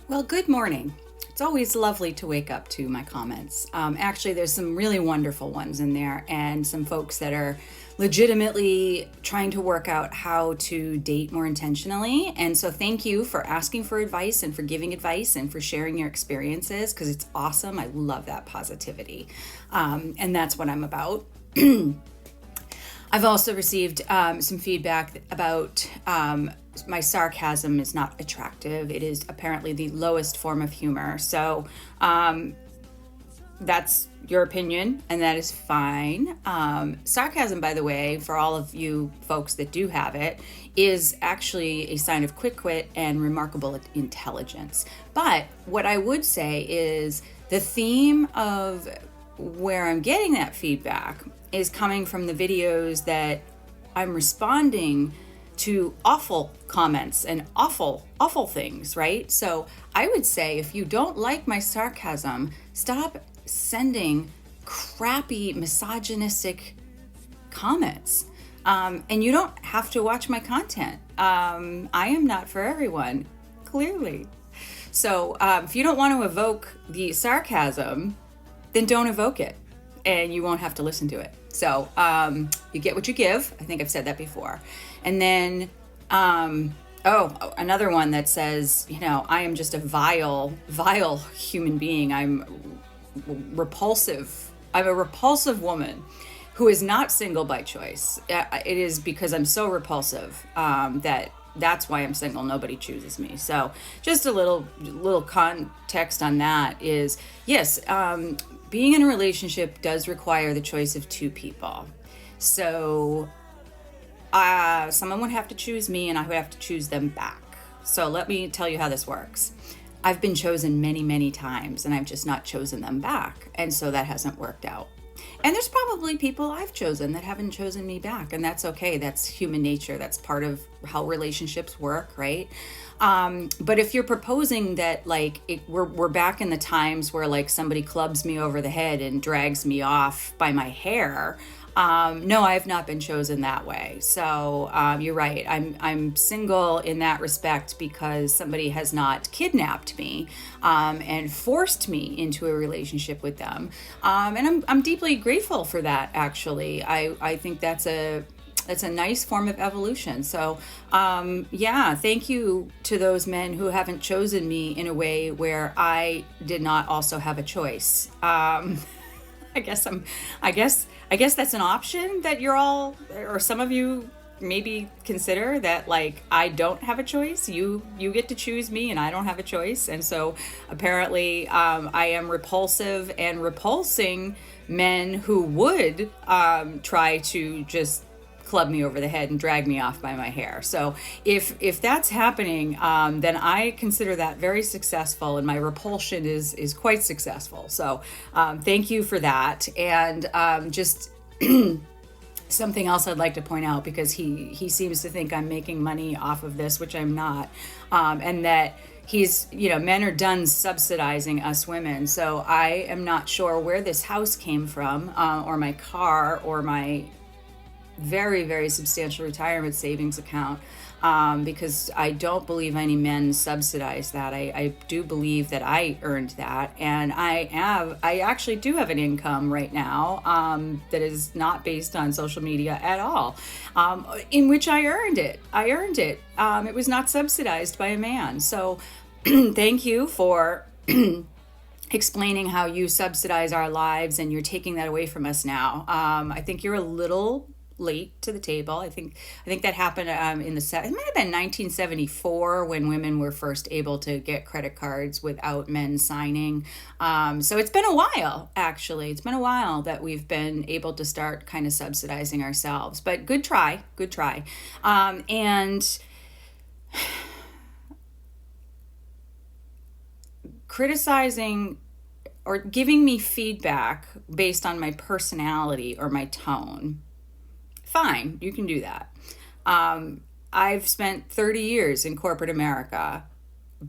Well, good morning. It's always lovely to wake up to my comments. Actually, there's some really wonderful ones in there, and some folks that are legitimately trying to work out how to date more intentionally. And so, thank you for asking for advice and for giving advice and for sharing your experiences because it's awesome. I love that positivity. And that's what I'm about. I've also received some feedback about my sarcasm is not attractive. It is apparently the lowest form of humor. So that's your opinion, and that is fine. Sarcasm, by the way, for all of you folks that do have it, is actually a sign of quick wit and remarkable intelligence. But what I would say is the theme of where I'm getting that feedback is coming from the videos that I'm responding to awful comments and awful things, right? So I would say if you don't like my sarcasm, stop sending crappy misogynistic comments. And you don't have to watch my content. I am not for everyone, clearly. So if you don't want to evoke the sarcasm, then don't evoke it and you won't have to listen to it. So you get what you give. I think I've said that before. And then, another one that says, I am just a vile human being. I'm repulsive. I'm a repulsive woman who is not single by choice. It is because I'm so repulsive that's why I'm single. Nobody chooses me. So just a little context on that is, yes, being in a relationship does require the choice of two people. So someone would have to choose me and I would have to choose them back. So let me tell you how this works. I've been chosen many, many times and I've just not chosen them back. And so that hasn't worked out. And there's probably people I've chosen that haven't chosen me back, and that's okay. That's human nature. That's part of how relationships work, right? But if you're proposing that, we're back in the times where somebody clubs me over the head and drags me off by my hair. No, I have not been chosen that way. So you're right. I'm single in that respect because somebody has not kidnapped me and forced me into a relationship with them. And I'm deeply grateful for that. Actually, I think that's a nice form of evolution. So thank you to those men who haven't chosen me in a way where I did not also have a choice. I guess that's an option that you're all, or some of you maybe consider that, I don't have a choice. You get to choose me and I don't have a choice. And so apparently I am repulsive and repulsing men who would try to just club me over the head and drag me off by my hair. So if that's happening, then I consider that very successful, and my repulsion is quite successful. So thank you for that. And just something else I'd like to point out, because he seems to think I'm making money off of this, which I'm not, and that men are done subsidizing us women. So I am not sure where this house came from, or my car, or my very, very substantial retirement savings account, because I don't believe any men subsidize that. I do believe that I earned that, and I actually do have an income right now that is not based on social media at all, in which I earned it. It was not subsidized by a man. So thank you for explaining how you subsidize our lives, and you're taking that away from us now. I think you're a little late to the table. I think that happened it might have been 1974 when women were first able to get credit cards without men signing. So it's been a while, actually. It's been a while that we've been able to start kind of subsidizing ourselves. But good try. And criticizing or giving me feedback based on my personality or my tone, fine, you can do that. I've spent 30 years in corporate America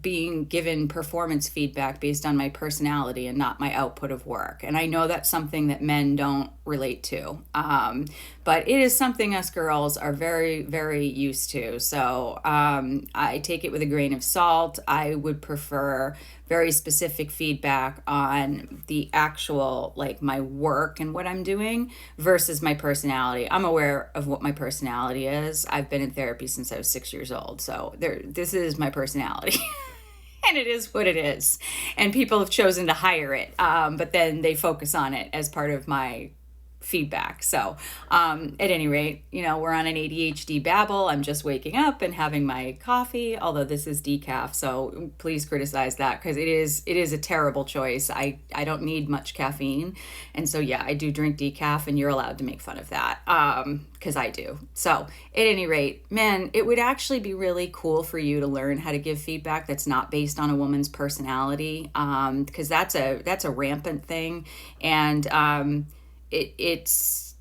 being given performance feedback based on my personality and not my output of work. And I know that's something that men don't relate to. but it is something us girls are very, very used to. So I take it with a grain of salt. I would prefer very specific feedback on the actual, like my work and what I'm doing versus my personality. I'm aware of what my personality is. I've been in therapy since I was 6 years old. So this is my personality. And it is what it is. And people have chosen to hire it, but then they focus on it as part of my feedback. So at any rate, we're on an ADHD babble. I'm just waking up and having my coffee, although this is decaf. So please criticize that, because it is a terrible choice. I don't need much caffeine. And so, yeah, I do drink decaf, and you're allowed to make fun of that because I do. So at any rate, man, it would actually be really cool for you to learn how to give feedback that's not based on a woman's personality, because that's a rampant thing. And it's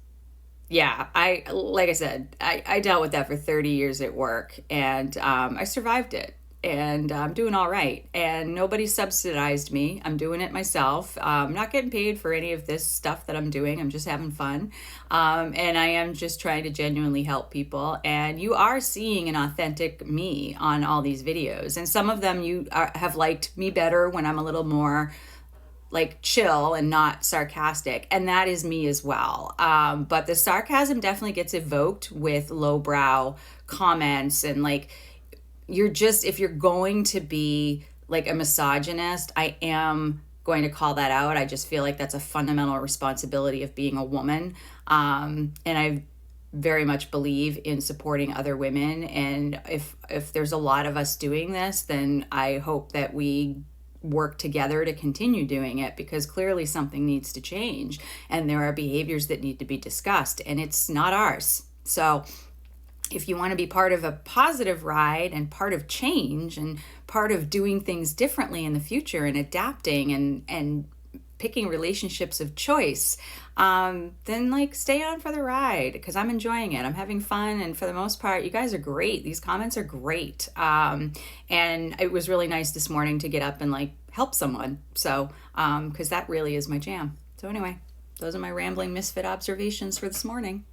like I said, I dealt with that for 30 years at work, and I survived it, and I'm doing all right, and nobody subsidized me. I'm doing it myself. I'm not getting paid for any of this stuff that I'm doing. I'm just having fun, and I am just trying to genuinely help people. And you are seeing an authentic me on all these videos, and some of them have liked me better when I'm a little more like chill and not sarcastic, and that is me as well. But the sarcasm definitely gets evoked with lowbrow comments, and like if you're going to be like a misogynist, I am going to call that out. I just feel like that's a fundamental responsibility of being a woman, and I very much believe in supporting other women. And if there's a lot of us doing this, then I hope that we work together to continue doing it, because clearly something needs to change, and there are behaviors that need to be discussed, and it's not ours. So if you want to be part of a positive ride and part of change and part of doing things differently in the future and adapting and picking relationships of choice, then like stay on for the ride, because I'm enjoying it. I'm having fun. And for the most part, you guys are great. These comments are great. And it was really nice this morning to get up and like help someone. So, because that really is my jam. So anyway, those are my rambling misfit observations for this morning.